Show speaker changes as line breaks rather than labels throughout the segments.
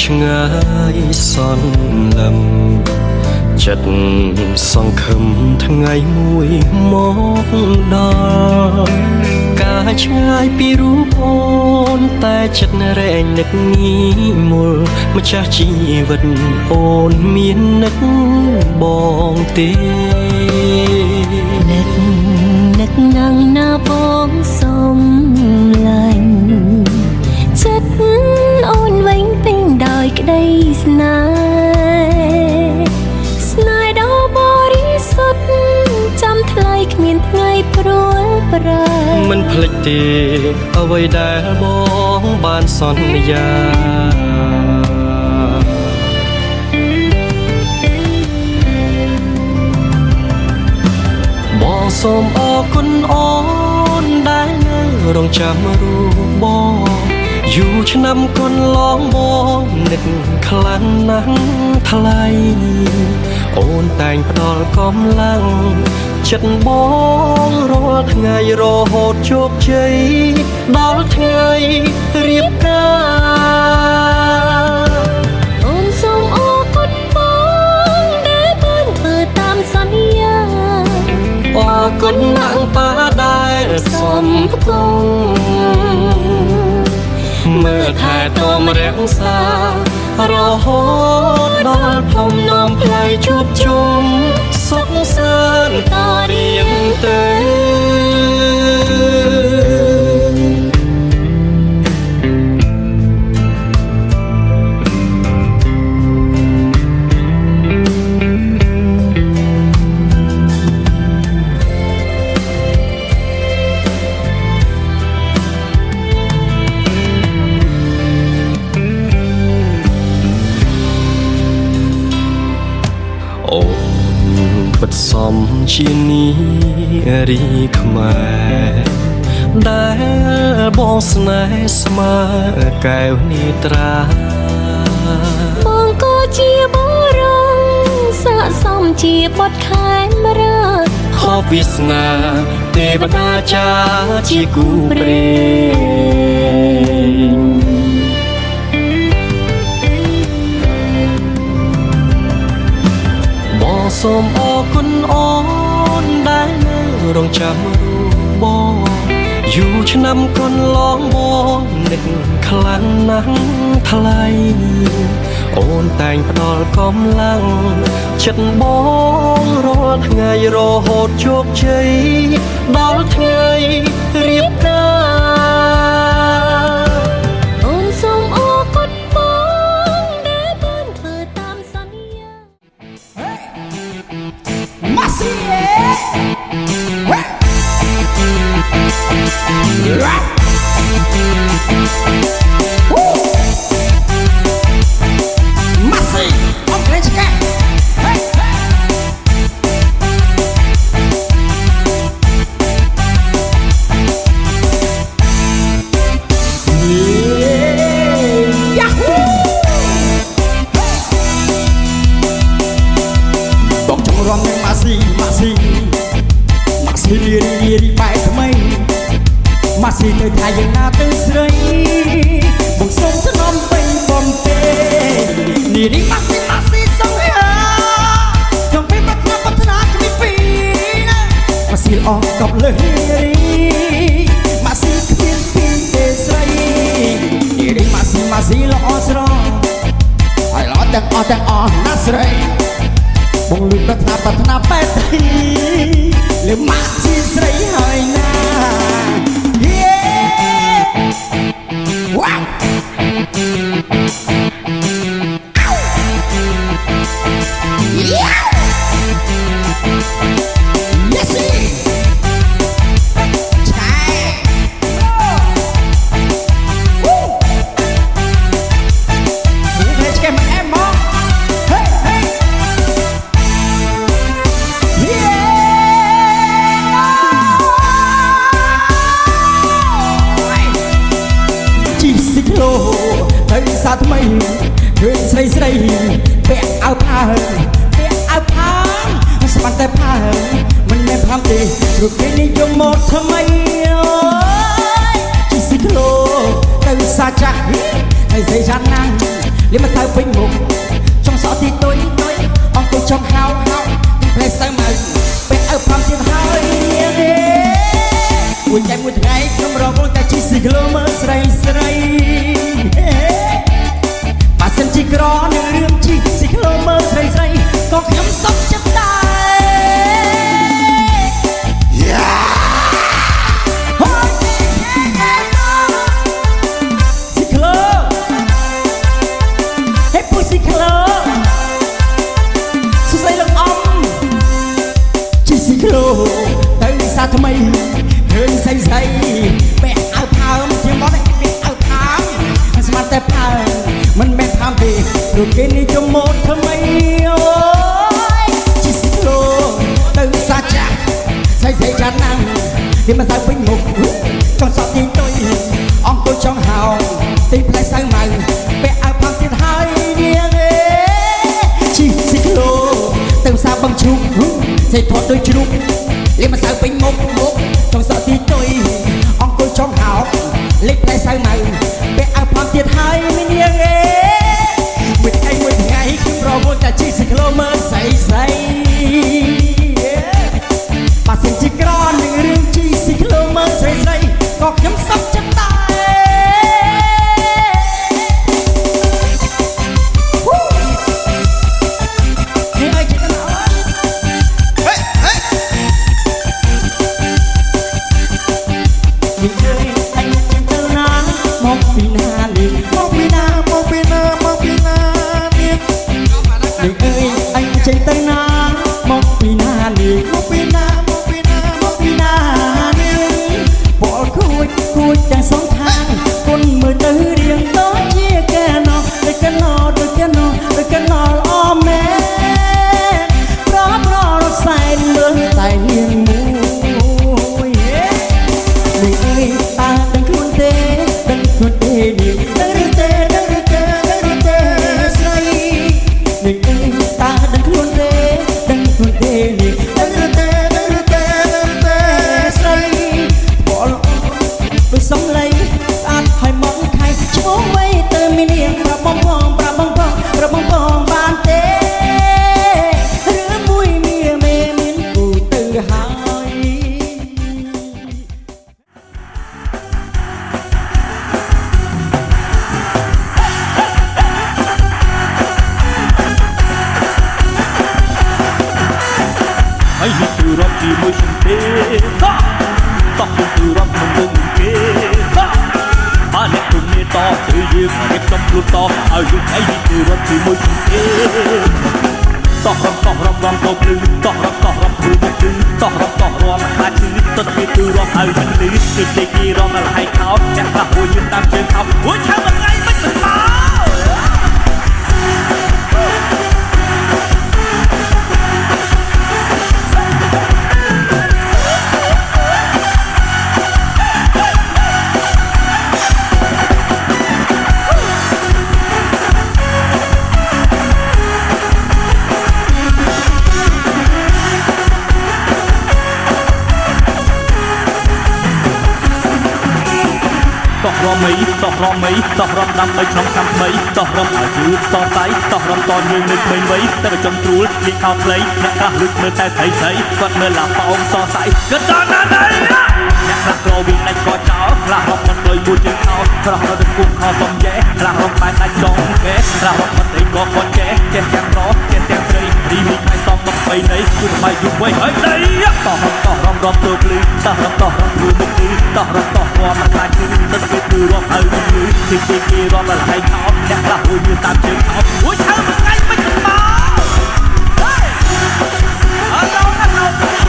ឆ្ងាយសន្លឹមចិត្តសង្ឃឹមថ្ងៃមួយមកដល់កាឆ្ងាយពីរូបអូនតែចិត្តរែងនឹកងីមុលម្ចាស់ជីវិតអូនមាននឹកបងទេ
នឹកណាំងណាបងសុំឡាញ់ចិត្តអូនវិញពេញដោយក្តីស្នេហ៍ដ៏បរិសុទ្ធចាំថ្លៃគ្មានថ្ងៃព្រួលប្រែ
មិនភ្លេចទេអ្វីដែលបងបានសន្យាបងសូមអរគុណអូនដែលនៅរងចាំរូបបងយូរឆ្នាំកន្លងបងនឹកខ្លាំងណាស់ថ្លៃអូនតែងផ្ដល់កម្លាំងចិត្តបងរាល់ថ្ងៃរហូតជោគជ័យដល់ថ្ងៃរៀបការ
អូនសូមអរគុណបងដែលបានធ្វើតាមសន្យា
អរគុណណាស់ប៉ាដែលសំគងមើលថែទាំរក្សារហូតដល់ភំនាំផ្លៃជួបជុំសុខសាន្តតរៀងទៅអូនពិតសំជានីរីខ្មែរដែលបងស្នេហ៍ស្មើកែវនេត្រា
បងក៏ជាបុរសស័ក្តិសមជាបុត្រខែមរា
ហោវាសនាទេវតាចាជាគូព្រេងបងសូមអរគុណអូនដែលនៅរងចាំរូបបងយូរឆ្នាំកន្លងបងនឹកខ្លាំងណាស់ថ្លៃអូនតែងផ្ដល់កម្លាំងចិត្តបងរាល់ថ្ងៃរហូតជោគជ័យដល់ថ្ងៃរៀបការ
អូនសូមអរគុណបងដែលបានធ្វើតាមសន្យា
ម៉ាស៊ីអូខេឆ្កាបងចង់រំនឹងម៉ាស៊ីរីបែកថ្មីម៉ាស៊ីទៅថាយ៉ាងណាទៅស្រីបងសូមស្នំពេញបំពេនេះរីម៉ាស៊ីសង្ហាចំពេលមកផ្លាប់ប្រាថ្នាគ្មានពីណាម៉ាស៊ីអស់កប់លើរីម៉ាស៊ីគ្មានពីទេស្រីនេះរីម៉ាស៊ីល្អស្រស់ហើយល្អទាំងអស់ណាស្រីបងលឺប្រាថ្នាបែបនេះលើម៉ាស៊ីស្រីហើយណាវ៉ាវថ្មីឃើញស្រីពាក់អាវផើងស្មានតែផើងមិនមែនផាំទេព្រោះគេនិយមមកថ្មីជីស៊ីក្លូទៅសាចាស់ហើយស្រីចាន់ណាស់ លៀមមកទៅវិញមុខចង់សក់ទីទុយអង្គុយចង់ហៅផ្លែសៅមកពេលអើផំទៀតហើយមួយចែមួយថ្ងៃខ្ញុំរកតែជីស៊ីក្លូមើលស្រីបើសិនជីក្រនឹងរឿងជីស៊ីក្លូមើលស្រីក៏ខ្ញុំសុខចិត្តដែរស៊ីក្លូហេពុយស៊ីក្លូសុស្ដីលោកអំជីស៊ីក្លូទៅវិសាថ្មីឃើញស្រីពាក់អាវផើមជាមកតែពាក់អាវផើមស្មាត់តែផើមមិនមែនផើមទេព្រោះគេនិយមម៉ូដថ្មីអូយជីស៊ីក្លូទៅវិសាចាស់ស្រីចាស់ណាស់គេមិនទៅវិញមុខចង់សក់ទីទុយអង្គុយចង់ហៅទីផ្លែសៅម៉ៅពាក់អាវផើមទៀតហើយនាងជីស៊ីក្លូទៅវិសាបង្ឈុកស្រីថតដូចជ្រូកលេមិនទៅវិញមុខចង់សក់ទីទុយអង្គុយចង់ហៅលេខផ្លែសៅម៉ៅពាក់អាវផើមទៀតហើយនាងមួយថ្ងៃខ្ញុំរវល់តែជីស៊ីក្លូមើលស្រីបើសិនជាក្រនឹងរឿងជីស៊ីក្លូមើលស្រីក៏ខ្ញុំសុខចិត្តដែរនេះឲ្យចិត្តណាហេនេះអើយអញចិត្តណាមកពីណានេះមកពីណានេះអើយអញចិត្តណាមកពីណានេះមកពីណានេះពលគួចទាំងសងខាងគុណមើលទៅរៀងដូចជាកែណោដូចកែណោល្អមែនប្ររសែនមើលតែនាងមួយនេះអើយតើដឹងខ្លួនទេនាងដឹងឬទេស្រីនេះអើយតើដឹងខ្លួនទេនាងដឹងឬទេស្រីពលដូចសំឡេងស្អាតហើយមកខៃឈ្មោះໄວទៅមាននាងប្រាប់បងបានទេឬមួយមានគូទៅហើយ
ហើយនេះគឺរត់ជាមួយខ្ញុំទេតោះគឺរត់មិនដឹងគេអាអ្នកគុំនេះតគឺយើងគេកំភ្លុតតឲ្យយើងអីនេះគឺរត់ជាមួយខ្ញុំទេតោះរំទៅភ្លឺតោះរំធ្វើមកគឺតោះរំខ្លាចឈឺទៅទៅគឺរំឲ្យមិនលឺគឺទេគេរំឲ្យខោអ្នកខ្លះហួយយើងតាមជើងខោហួយឆៅមួយថ្ងៃមិនទៅតោះរំដើម្បីក្នុងឆ្នាំថ្មីតោះរំឲ្យយឺតសតៃតោះរំតយើងនៅថ្មីតែចំត្រួលលៀកខោខ្លីអ្នកខ្លះលឹកមើលតែស្រីគាត់មើលឡាប៉ោងសតៃគិតដល់ណាស់អ្នកខ្លះក្រវិញដាច់ក៏ចោលខ្លះរំមិនលុយមួយជើងខោខ្លះរត់ទៅគុំខោសំយ៉ែខ្លះរំបែកដាច់ចងគេខ្លះរំមិនអីក៏គាត់ចេះទាំងរចេះទាំងត្រីរីមីខៃសំមកបីនៃគឺថ្មីយូរវែងហើយដីតោះរំទៅភ្លឺតោះរំធ្វើមកគឺតោះរំខ្លាចគឺទឹកគឺរំឲ្យគឺគេរំឲ្យខោអ្នកខ្លះហួយយើងតាមជើងខោហួយឆៅមួយថ្ងៃមិនទៅមកអត់ដល់ណាស់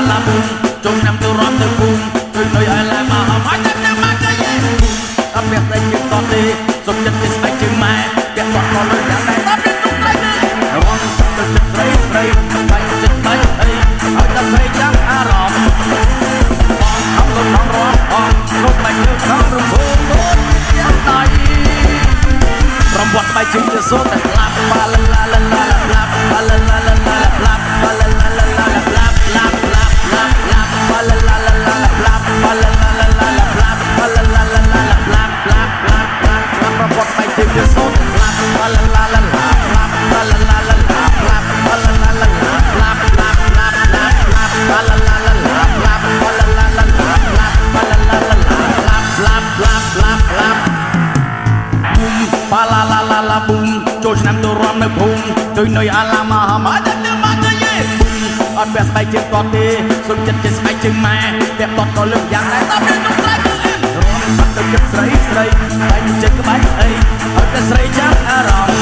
la boom ចូលឆ្នាំទៅរំទៅភូមិដូចនៅឲ្យឡាមកហើយតែមកទៅយេអត់មានតែជិះតទេសុំចិត្តជាស្បែកជើងម៉ែពាក់តក៏លើយ៉ាងដែរតទៅទុកទៅរងសុំទៅចិត្តស្រីស្រីបែកចិត្តបែកអីឲ្យតែស្រីចាំអារម្មណ៍បងអត់លំងរំអងលោកបែកជើងខំរំភើបដូចយ៉ាងដៃរំវត្តបែកជើងទៅសូតែក្លាប់បាឡាឡាឡាឡាឡាបាឡាឡាឡាឡាឡាបាឡាឡាឡាឡាឡាឡាបាឡាឡាឡាឡាឡាបាឡាឡាឡាឡាឡាបាឡាឡាឡាឡាឡារបត់បែកជើងទៅសូតែក្លាប់បាឡាឡាឡាឡាបាឡាឡាឡាឡាបាឡាឡាឡាឡាបាឡាឡាឡាឡាបាឡាឡាឡាឡាបាឡាឡាឡាឡាបាឡាឡាឡាឡាបាឡាឡាឡាឡាប៊ូមចូលឆ្នាំទៅរំនៅភូមិដូចនៅអាឡាមកហមអត់ទៅមកទៅយេអត់ពាក់ស្បែកជើងតទេសុំចិត្តជាស្បែកជើងម៉ែពាក់តក៏លើកយ៉ាងដែរតទៅទុកស្បែកទៅអ៊ីនរំបាត់ទៅចិត្តស្រីស្រីបែកចិត្តក្បាច់អីឲ្យតែស្រីចាំអារម្មណ៍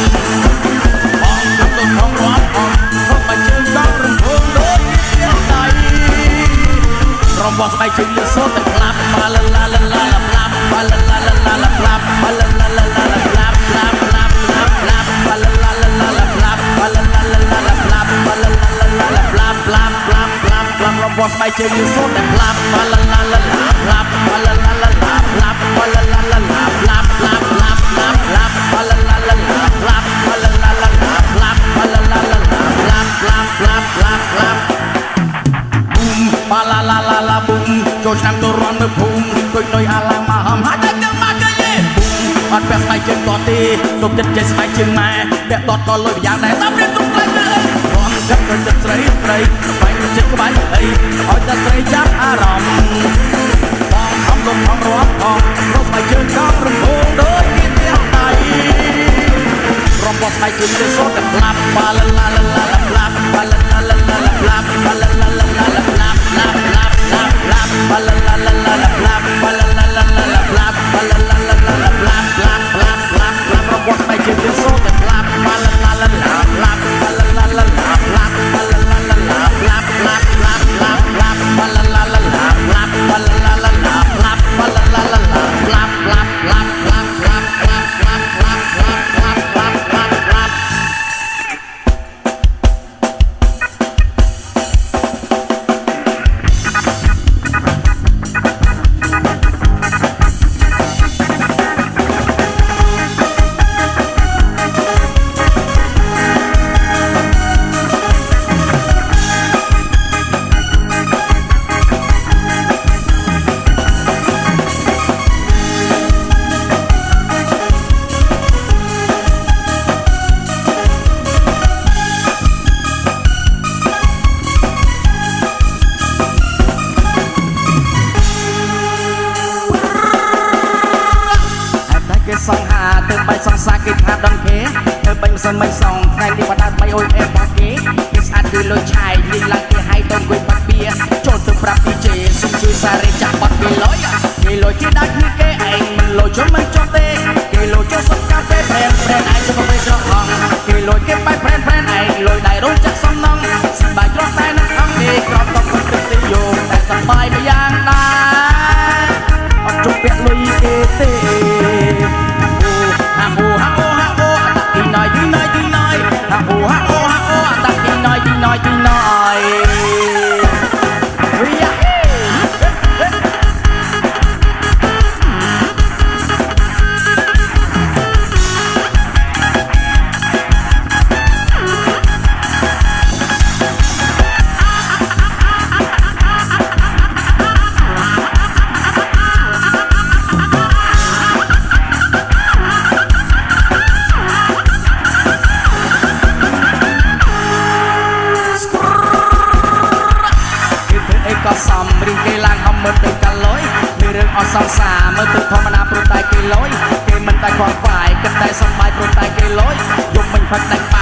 បងទៅទៅខំរំអងខំបែកជើងតរំភើបដូចយ៉ាងដៃរំបោះស្បែកជើងលើសូតែក្លាប់បាឡាឡាឡាឡាឡាបាឡាឡាឡាឡាឡាបាឡាឡាឡាឡារបោះស្បែកជើងយូរសូតែផ្លាប់បាឡាឡាឡាផ្លាប់បាឡាឡាឡាផ្លាប់បាឡាឡាឡាផ្លាប់ផ្លាប់ផ្លាប់ផ្លាប់ផ្លាប់បាឡាឡាឡាផ្លាប់បាឡាឡាឡាផ្លាប់បាឡាឡាឡាផ្លាប់ផ្លាប់ផ្លាប់ផ្លាប់ផ្លាប់ប៊ូមបាឡាឡាឡាឡាប៊ូមចូលឆ្នាំទៅរំនៅភូមិដូចនៅអាឡាមកហមហើយតែមកទៅយេប៊ូមអត់ពាក់ស្បែកជើងតទេទុកចិត្តចេះស្បែកជើងម៉ែពាក់តក៏លុយយ៉ាងដែរតាមរៀនទុកខ្លាំងទៅរំចិត្តទៅចិត្តស្រីស្រីបាញ់ចិត្តក្បាច់អីឲ្យតែស្រីចាប់អារម្មណ៍បងខំលំខំរំអងរត់ស្បែកជើងខំរំភើបដូចមានយ៉ាងដៃរំបោះស្បែកជើងទៅសូតែផ្លាប់បាឡាឡាឡាឡាផ្លាប់បាឡាឡាឡាឡាផ្លាប់បាឡាឡាឡាឡាផ្លាប់ផ្លាប់ផ្លាប់ផ្លាប់ផ្លាប់បាឡាឡាឡាឡាផ្លាប់បាឡាឡាឡាឡាផ្លាប់បាឡាឡាឡាឡាផ្លាប់ផ្លាប់ផ្លាប់ផ្លាប់ផ្លាប់រំបោះស្បែកជើងទៅសូតែផ្លាប់បាឡាឡាឡាឡាផ្លាប់បាឡាឡាឡាឡាផ្លាប់បាឡាឡាឡាឡាផ្លាប់ផ្លាប់ផ្លាប់ផ្លាប់ផ្លាប់បាឡាឡាឡាឡាផ្លាប់បាឡាឡាឡាឡាផ្លាប់បាឡាឡាឡាឡាផ្លាប់ផ្លាប់ផ្លាប់ផ្លាប់ផ្លាប់ផ្លាប់ផ្លាប់ផ្លាប់ផ្លាប់ផ្លាប់ផ្លាប់ផ្លាប់ផ្លាប់សងហាទៅបៃសងសាគេថាដឹងគេទៅបៃមិនសិនមិនសងថ្ងៃនេះបណ្ដាបៃអុយអេបគេគេស្អាតគឺលុយឆាយលេងឡើងគេឲ្យទៅគួយបាត់បៀចូលទៅប្រាប់ DJ សុំជួយសារេចាក់បាត់គេលុយគេដាច់គឺគេឯងមិនលុយជុំមិនចុះទេគេលុយចូលសុំកាហ្វេប្រែនឯងទៅទៅស្រស់ហងគេលុយគេបែបប្រែនឯងលុយដៃរត់ចាក់សំណងស្បាយច្រោះតែនឹងអង្គគេក្រោមតមកទឹកទីយោតែសប្បាយមួយយ៉ាងដែរអត់ជុំពាក់លុយគេទេហាអូហាអូហាអូអាតាទីណយទីណយទីណយហាអូហាអូហាអូអាតាទីណយទីណយទីណយវីយ៉ាសំរៀងគេឡើងហមមើលទៅកាលុយមានរឿងអសង្សារមើលទៅធម្មតាព្រោះតែគេលុយគេមិនតែខ្វល់ខ្វាយគិតតែសំបាយព្រោះតែគេលុយយំមិនផឹកតែ